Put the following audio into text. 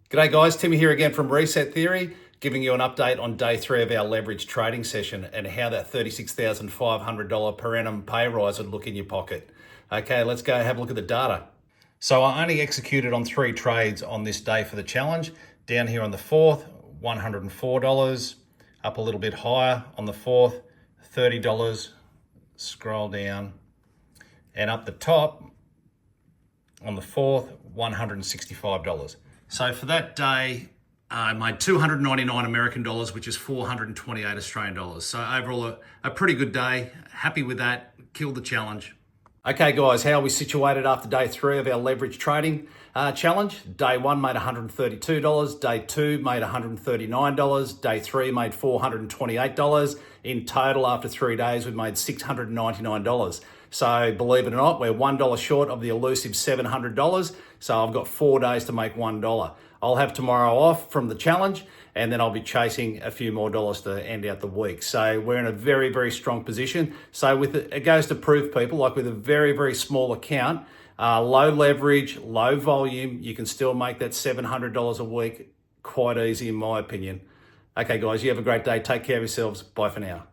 G'day guys, Timmy here again from Reset Theory, giving you an update on day 3 of our leverage trading session and how that $36,500 per annum pay rise would look in your pocket. Okay, let's go have a look at the data. So I only executed on 3 trades on this day for the challenge. Down here on the 4th, $104, up a little bit higher on the 4th, $30, scroll down, and up the top on the 4th, $165. So for that day, I made 299 American dollars, which is 428 Australian dollars. So overall, a pretty good day. Happy with that. Killed the challenge. Okay, guys, how are we situated after day 3 of our leverage trading challenge? Day 1 made $132. Day 2 made $139. Day 3 made $428. In total, after 3 days, we made $699. So believe it or not, we're $1 short of the elusive $700. So I've got 4 days to make $1. I'll have tomorrow off from the challenge, and then I'll be chasing a few more dollars to end out the week. So we're in a very, very strong position. So it goes to prove people, like with a very, very small account, low leverage, low volume, you can still make that $700 a week quite easy in my opinion. Okay guys, you have a great day. Take care of yourselves. Bye for now.